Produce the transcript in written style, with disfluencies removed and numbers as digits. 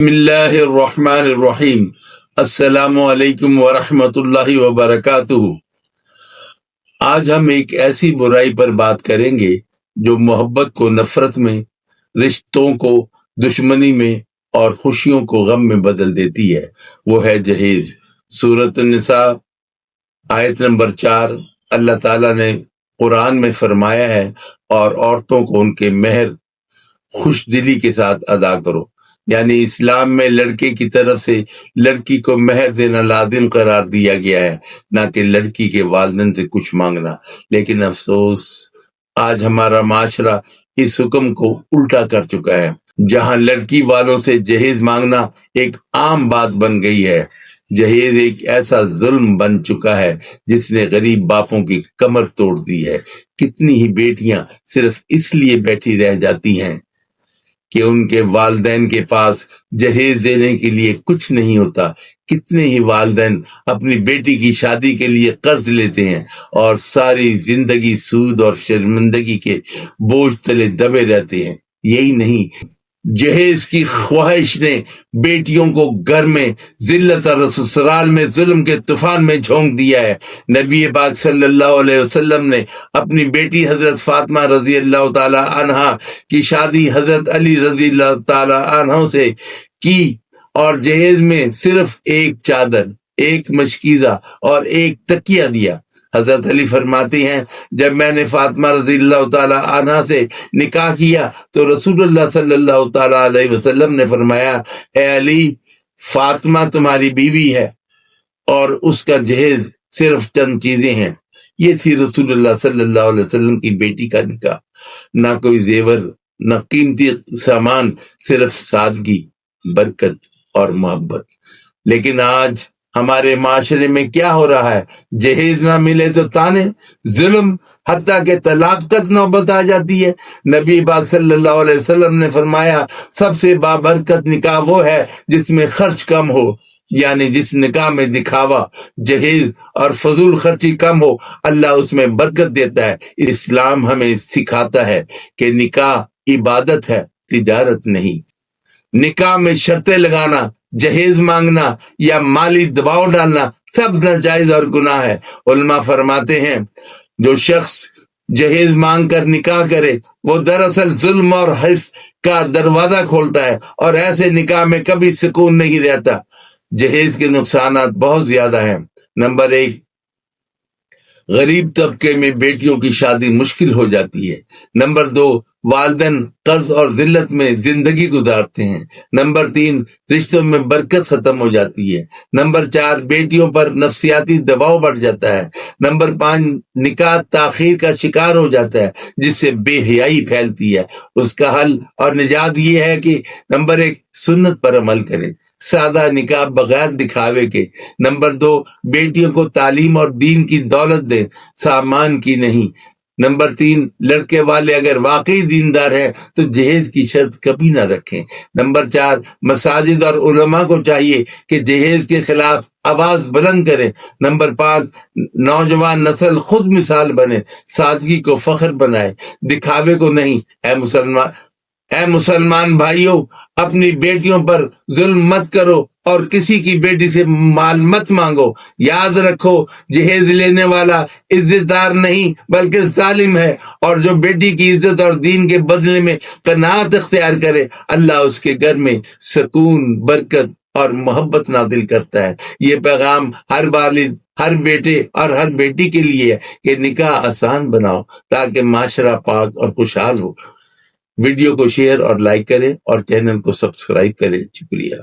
बिस्मिल्लाहिर्रहमानिर्रहीम। अस्सलामु अलैकुम वरहमतुल्लाहि वबरकातुहू। आज हम एक ऐसी बुराई पर बात करेंगे जो मोहब्बत को नफरत में, रिश्तों को दुश्मनी में और खुशियों को गम में बदल देती है। वो है जहेज। सूरत निसा आयत नंबर 4। अल्लाह ताला ने कुरान में फरमाया है, और औरतों को उनके मेहर खुश दिली के साथ अदा करो। यानी इस्लाम में लड़के की तरफ से लड़की को मेहर देना लाजिम करार दिया गया है, ना कि लड़की के वालिदैन से कुछ मांगना। लेकिन अफसोस, आज हमारा माशरा इस हुक्म को उल्टा कर चुका है, जहां लड़की वालों से जहेज मांगना एक आम बात बन गई है। जहेज एक ऐसा जुल्म बन चुका है जिसने गरीब बापों की कमर तोड़ दी है। कितनी ही बेटियां सिर्फ इसलिए बैठी रह जाती हैं कि उनके वालिदैन के पास जहेज देने के लिए कुछ नहीं होता। कितने ही वालिदैन अपनी बेटी की शादी के लिए कर्ज लेते हैं और सारी जिंदगी सूद और शर्मिंदगी के बोझ तले दबे रहते हैं। यही नहीं, जहेज की ख्वाहिश ने बेटियों को घर में जिल्लत और ससुराल में जुल्म के तूफान में झोंक दिया है। नबी पाक सल्लल्लाहु अलैहि वसल्लम ने अपनी बेटी हजरत फातिमा रजी अल्लाह ताला अन्हा की शादी हजरत अली रजी अल्लाह ताला अन्हा से की, और जहेज में सिर्फ एक चादर, एक मशकीज़ा और एक तकिया दिया। हजरत अली फरमाती हैं, जब मैंने फातिमा रज़ियल्लाहु ताला अन्हा से निकाह किया तो रसूलुल्लाह सल्लल्लाहु ताला अलैहि वसल्लम ने फरमाया, ए अली, फातिमा तुम्हारी बीवी है और उसका जहेज सिर्फ चंद चीजें हैं। ये थी रसूलुल्लाह सल्लल्लाहु अलैहि वसल्लम की बेटी का निकाह। ना कोई जेवर, ना कीमती सामान, सिर्फ सादगी, बरकत और मोहब्बत। लेकिन आज हमारे माशरे में क्या हो रहा है? जहेज ना मिले तो ताने, जुल्म, हत्ता के तलाक तक नौबत आ जाती है। नबी पाक सल्लल्लाहु अलैहि वसल्लम ने फरमाया, सबसे बाबरकत निकाह वो है जिसमें खर्च कम हो, यानी जिस निकाह में दिखावा, जहेज और फजूल खर्ची कम हो, अल्लाह उसमें बरकत देता है। इस्लाम हमें सिखाता है कि निकाह इबादत है, तिजारत नहीं। निकाह में शर्तें लगाना, जहेज मांगना या माली दबाव डालना सब नाजायज और गुनाह है। उलमा फरमाते हैं, जो शख्स जहेज मांग कर निकाह करे वो दरअसल जुल्म और हिर्स का दरवाजा खोलता है, और ऐसे निकाह में कभी सुकून नहीं रहता। जहेज के नुकसानात बहुत ज्यादा हैं। नंबर 1, गरीब तबके में बेटियों की शादी मुश्किल हो जाती है। नंबर 2, वालिदैन कर्ज और जिल्लत में जिंदगी गुजारते हैं। नंबर 3, रिश्तों में बरकत खत्म हो जाती है। नंबर 4, बेटियों पर नफ्सियाती दबाव बढ़ जाता है। नंबर 5, निकाह ताखीर का शिकार हो जाता है जिससे बेहयाई फैलती है। उसका हल और निजात ये है कि नंबर 1, सुन्नत पर अमल करें, सादा निकाह बगैर दिखावे के। नंबर 2, बेटियों को तालीम और दीन की दौलत दें, सामान की नहीं। नंबर 3, लड़के वाले अगर वाकई दीनदार हैं तो जहेज की शर्त कभी ना रखें। नंबर 4, मसाजिद और उलमा को चाहिए कि जहेज के खिलाफ आवाज बुलंद करें। नंबर 5, नौजवान नस्ल खुद मिसाल बने, सादगी को फख्र बनाए, दिखावे को नहीं। ऐ मुसलमान भाइयों, अपनी बेटियों पर जुल्म मत करो और किसी की बेटी से माल मत मांगो। याद रखो, जहेज लेने वाला इज्जतदार नहीं बल्कि जालिम है, और जो बेटी की इज्जत और दीन के बदले में कनात इख्तियार करे, अल्लाह उसके घर में सुकून, बरकत और मोहब्बत नाजिल करता है। ये पैगाम हर वालिद, हर बेटे और हर बेटी के लिए है कि निकाह आसान बनाओ ताकि माशरा पाक और खुशहाल हो। वीडियो को शेयर और लाइक करें और चैनल को सब्सक्राइब करें। शुक्रिया।